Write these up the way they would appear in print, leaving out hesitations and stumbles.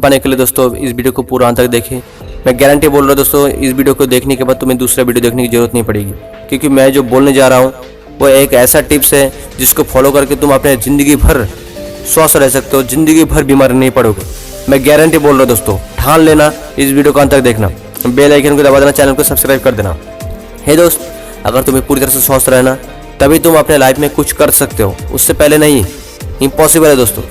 पाने के लिए दोस्तों इस वीडियो को पूरा अंत तक देखें। मैं गारंटी बोल रहा हूँ दोस्तों, इस वीडियो को देखने के बाद तुम्हें दूसरा वीडियो देखने की जरूरत नहीं पड़ेगी, क्योंकि मैं जो बोलने जा रहा हूँ वो एक ऐसा टिप्स है जिसको फॉलो करके तुम अपने ज़िंदगी भर स्वस्थ रह सकते हो, ज़िंदगी भर बीमार नहीं पड़ोगे। मैं गारंटी बोल रहा हूँ दोस्तों, ठान लेना, इस वीडियो को अंत तक देखना, बेल आइकन को दबा देना, चैनल को सब्सक्राइब कर देना। हे दोस्त, अगर तुम्हें पूरी तरह से स्वस्थ रहना तभी तुम अपने लाइफ में कुछ कर सकते हो, उससे पहले नहीं, इम्पॉसिबल है दोस्तों।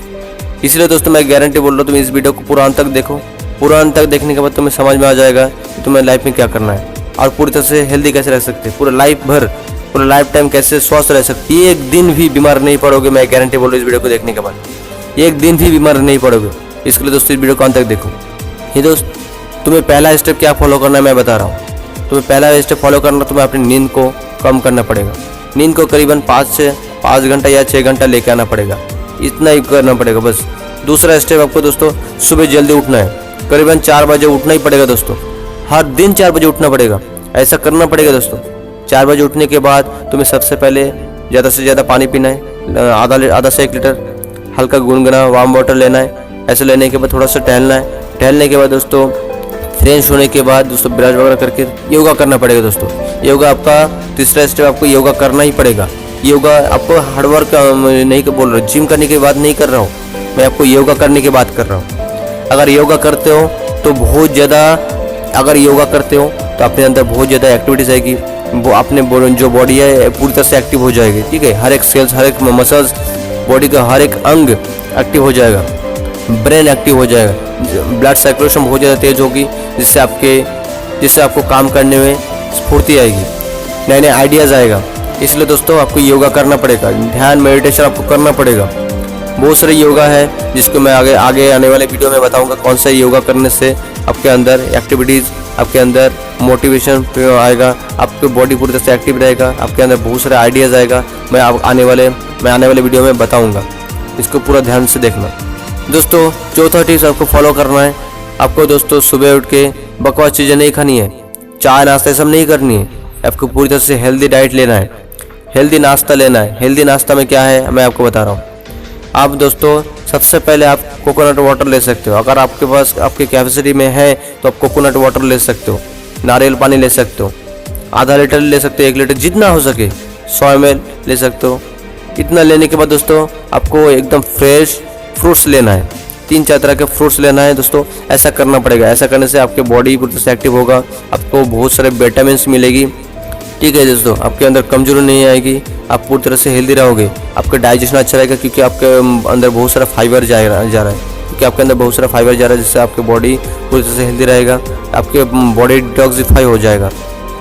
इसलिए दोस्तों मैं गारंटी बोल रहा हूँ, तुम इस वीडियो को पूरा अंत तक देखो। पूरा अंत तक देखने के बाद तुम्हें समझ में आ जाएगा कि तुम्हें लाइफ में क्या करना है और पूरी तरह से हेल्दी कैसे रह सकते हैं, पूरा लाइफ भर, पूरा लाइफ टाइम कैसे स्वस्थ रह सकते, एक दिन भी बीमार नहीं पड़ोगे। मैं गारंटी बोल रहा हूँ, इस वीडियो को देखने के बाद एक दिन भी बीमार नहीं पड़ोगे। इसके लिए दोस्तों इस वीडियो को अंत तक देखो। ये दोस्त, तुम्हें पहला स्टेप क्या फॉलो करना है मैं बता रहा हूँ। तुम्हें पहला स्टेप फॉलो करना, तुम्हें अपनी नींद को कम करना पड़ेगा। नींद को करीबन 5 घंटा या 6 घंटा लेके आना पड़ेगा, इतना ही करना पड़ेगा बस। दूसरा स्टेप आपको दोस्तों सुबह जल्दी उठना है, करीबन 4 बजे उठना ही पड़ेगा दोस्तों, हर दिन 4 बजे उठना पड़ेगा, ऐसा करना पड़ेगा दोस्तों। 4 बजे उठने के बाद तुम्हें सबसे पहले ज़्यादा से ज़्यादा पानी पीना है, आधा से 1 लीटर, हल्का गुनगुना वार्म वाटर लेना है। ऐसे लेने के बाद थोड़ा सा टहलना है। टहलने के बाद दोस्तों फ्रेश होने के बाद दोस्तों ब्रश वगैरह करके योगा करना पड़ेगा दोस्तों। योगा आपका तीसरा स्टेप, आपको योगा करना ही पड़ेगा। योगा आपको हार्डवर्क नहीं बोल रहा हूँ, जिम करने की बात नहीं कर रहा हूँ, मैं आपको योगा करने की बात कर रहा हूँ। अगर योगा करते हो तो बहुत ज़्यादा, अगर योगा करते हो तो अपने अंदर बहुत ज़्यादा एक्टिविटीज़ आएगी, वो अपने जो बॉडी है पूरी तरह से एक्टिव हो जाएगी। ठीक है, हर एक सेल्स, हर एक मसल्स, बॉडी का हर एक अंग एक्टिव हो जाएगा, ब्रेन एक्टिव हो जाएगा, ब्लड सर्कुलेशन बहुत ज़्यादा तेज होगी, जिससे आपको काम करने में स्फूर्ति आएगी, नए नए आइडियाज़ आएगा। इसलिए दोस्तों आपको योगा करना पड़ेगा, ध्यान मेडिटेशन आपको करना पड़ेगा। बहुत सारे योगा है जिसको मैं आगे आने वाले वीडियो में बताऊंगा, कौन सा योगा करने से आपके अंदर एक्टिविटीज़, आपके अंदर मोटिवेशन आएगा, आपकी बॉडी पूरी तरह से एक्टिव रहेगा, आपके अंदर बहुत सारे आइडियाज़ आएगा। मैं आने वाले वीडियो में बताऊँगा, इसको पूरा ध्यान से देखना दोस्तों। चौथा टिप्स आपको फॉलो करना है। आपको दोस्तों सुबह उठ के बकवास चीज़ें नहीं खानी है, चाय नाश्ता सब नहीं करनी है, आपको पूरी तरह से हेल्दी डाइट लेना है, हेल्दी नाश्ता लेना है। हेल्दी नाश्ता में क्या है मैं आपको बता रहा हूँ। आप दोस्तों सबसे पहले आप कोकोनट वाटर ले सकते हो, अगर आपके पास आपके कैपेसिटी में है तो आप कोकोनट वाटर ले सकते हो, नारियल पानी ले सकते हो, आधा लीटर ले सकते हो, 1 लीटर, जितना हो सके 100 ml ले सकते हो। इतना लेने के बाद दोस्तों आपको एकदम फ्रेश फ्रूट्स लेना है, 3-4 तरह के फ्रूट्स लेना है दोस्तों। ऐसा करना पड़ेगा, ऐसा करने से आपके बॉडी पूरी तरह से एक्टिव होगा, आपको बहुत सारे विटामिन मिलेगी। ठीक है दोस्तों, आपके अंदर कमजोरी नहीं आएगी, आप पूरी तरह से हेल्दी रहोगे, आपका डाइजेशन अच्छा रहेगा, क्योंकि आपके अंदर बहुत सारा फाइबर जा रहा है, क्योंकि आपके अंदर बहुत सारा फाइबर जा रहा है, जिससे आपकी बॉडी पूरी तरह से हेल्दी रहेगा, आपके बॉडी डिटॉक्सिफाई हो जाएगा,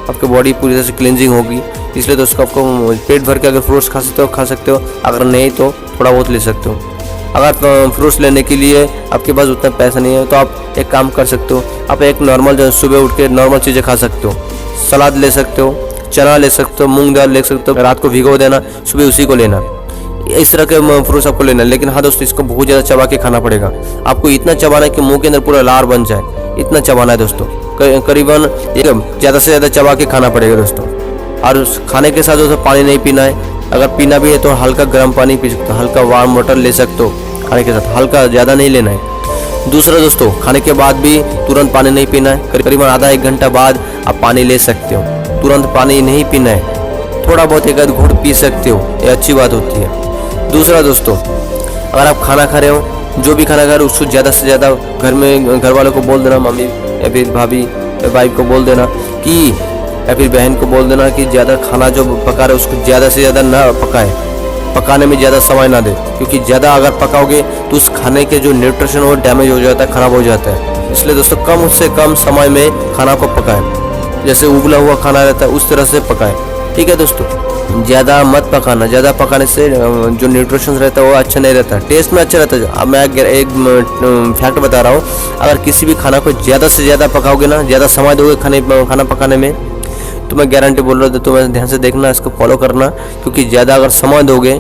आपकी बॉडी पूरी तरह से क्लींजिंग होगी। इसलिए दोस्तों आपको पेट भर के अगर फ्रूट्स खा सकते हो, अगर नहीं तो थोड़ा बहुत ले सकते हो। अगर फ्रूट्स लेने के लिए आपके पास उतना पैसा नहीं है तो आप एक काम कर सकते हो, आप एक नॉर्मल सुबह उठ के नॉर्मल चीज़ें खा सकते हो, सलाद ले सकते हो, चना ले सकते हो, मूंग दाल ले सकते हो, रात को भिगो देना, सुबह उसी को लेना। इस तरह के फ्रूट्स आपको लेना है, लेकिन हाँ दोस्तों इसको बहुत ज़्यादा चबा के खाना पड़ेगा। आपको इतना चबाना है कि मुंह के अंदर पूरा लार बन जाए, इतना चबाना है दोस्तों, करीबन ज़्यादा से ज़्यादा चबा के खाना पड़ेगा दोस्तों। और खाने के साथ दोस्तों पानी नहीं पीना है, अगर पीना भी है तो हल्का गर्म पानी पी सकते हो, हल्का वार्म वाटर ले सकते हो खाने के साथ, हल्का, ज़्यादा नहीं लेना है। दूसरा दोस्तों, खाने के बाद भी तुरंत पानी नहीं पीना है, करीबन आधा 1 घंटा बाद आप पानी ले सकते हो, तुरंत पानी नहीं पीना है, थोड़ा बहुत 1 घूंट पी सकते हो, ये अच्छी बात होती है। दूसरा दोस्तों, अगर आप खाना खा रहे हो, जो भी खाना खा रहे हो उसको ज़्यादा से ज़्यादा घर वालों को बोल देना, मम्मी या फिर भाभी या वाइफ को बोल देना कि, या फिर बहन को बोल देना कि ज़्यादा खाना जो पका रहे उसको ज़्यादा से ज़्यादा ना पकाए, पकाने में ज़्यादा समय ना दे, क्योंकि ज़्यादा अगर पकाओगे तो उस खाने के जो न्यूट्रिशन वो डैमेज हो जाता है, ख़राब हो जाता है। इसलिए दोस्तों कम से कम समय में खाना को पकाएं, जैसे उबला हुआ खाना रहता है उस तरह से पकाएं। ठीक है दोस्तों, ज़्यादा मत पकाना, ज़्यादा पकाने से जो न्यूट्रिशन रहता है वो अच्छा नहीं रहता, टेस्ट में अच्छा रहता है। अब मैं एक फैक्ट बता रहा हूँ, अगर किसी भी खाना को ज़्यादा से ज़्यादा पकाओगे ना, ज़्यादा समय दोगे खाना पकाने में, तो मैं गारंटी बोल रहा हूँ, तो मैं ध्यान से देखना, इसको फॉलो करना, क्योंकि ज़्यादा अगर समय दोगे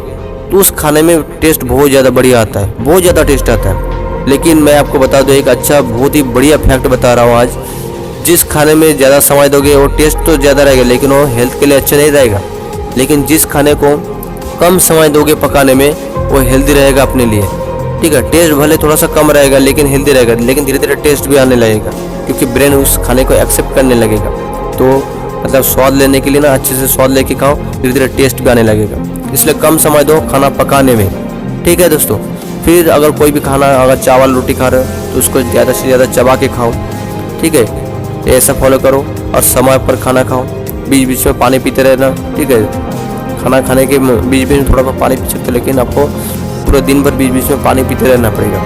तो उस खाने में टेस्ट बहुत ज़्यादा बढ़िया आता है, बहुत ज़्यादा टेस्ट आता है। लेकिन मैं आपको बता दूँ एक अच्छा बहुत ही बढ़िया फैक्ट बता रहा हूँ आज, जिस खाने में ज़्यादा समय दोगे वो टेस्ट तो ज़्यादा रहेगा, लेकिन वो हेल्थ के लिए अच्छा नहीं रहेगा। लेकिन जिस खाने को कम समय दोगे पकाने में, वो हेल्दी रहेगा अपने लिए। ठीक है। टेस्ट भले थोड़ा सा कम रहेगा लेकिन हेल्दी रहेगा, लेकिन धीरे धीरे टेस्ट भी आने लगेगा क्योंकि ब्रेन उस खाने को एक्सेप्ट करने लगेगा। तो मतलब स्वाद लेने के लिए ना अच्छे से स्वाद लेके खाओ, धीरे धीरे टेस्ट भी आने लगेगा। इसलिए कम समय दो खाना पकाने में, ठीक है दोस्तों। फिर अगर कोई भी खाना, अगर चावल रोटी खा रहे हो तो उसको ज़्यादा से ज़्यादा चबा के खाओ, ठीक है। ऐसा फॉलो करो और समय पर खाना खाओ, बीच बीच में पानी पीते रहना, ठीक है। खाना खाने के बीच बीच में थोड़ा बहुत पानी पी सकते हो, लेकिन आपको पूरे दिन भर बीच बीच में पानी पीते रहना पड़ेगा।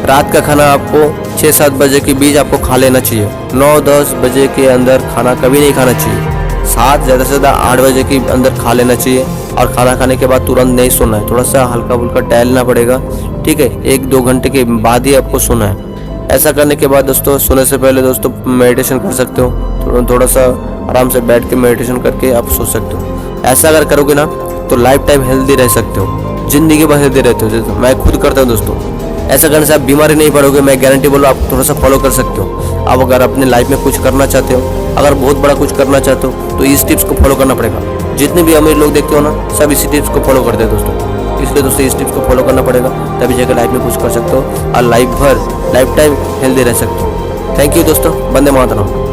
रात का खाना आपको 6-7 बजे के बीच आपको खा लेना चाहिए। 9-10 बजे के अंदर खाना कभी नहीं खाना चाहिए। 7 ज़्यादा से ज़्यादा 8 बजे के अंदर खा लेना चाहिए। और खाना खाने के बाद तुरंत नहीं सोना है, थोड़ा सा हल्का फुल्का टहलना पड़ेगा, ठीक है। 1-2 घंटे के बाद ही आपको सोना है। ऐसा करने के बाद दोस्तों सोने से पहले दोस्तों मेडिटेशन कर सकते हो, थोड़ा सा आराम से बैठ के मेडिटेशन करके आप सो सकते हो। ऐसा अगर करोगे ना तो लाइफ टाइम हेल्दी रह सकते हो, जिंदगी भर हेल्दी रहते हो, जैसे मैं खुद करता हूँ दोस्तों। ऐसा करने से आप बीमारी नहीं पड़ोगे, मैं गारंटी बोलो। आप थोड़ा सा फॉलो कर सकते हो। आप अगर अपने लाइफ में कुछ करना चाहते हो, अगर बहुत बड़ा कुछ करना चाहते हो तो इस टिप्स को फॉलो करना पड़ेगा। जितने भी अमीर लोग देखते हो ना, सब इसी टिप्स को फॉलो करते हैं दोस्तों। इसलिए दोस्तों इस टिप्स को फॉलो करना पड़ेगा, तभी जाकर लाइफ में कुछ कर सकते हो और लाइफ टाइम हेल्दी रह सकते हो। थैंक यू दोस्तों, वंदे मातरम।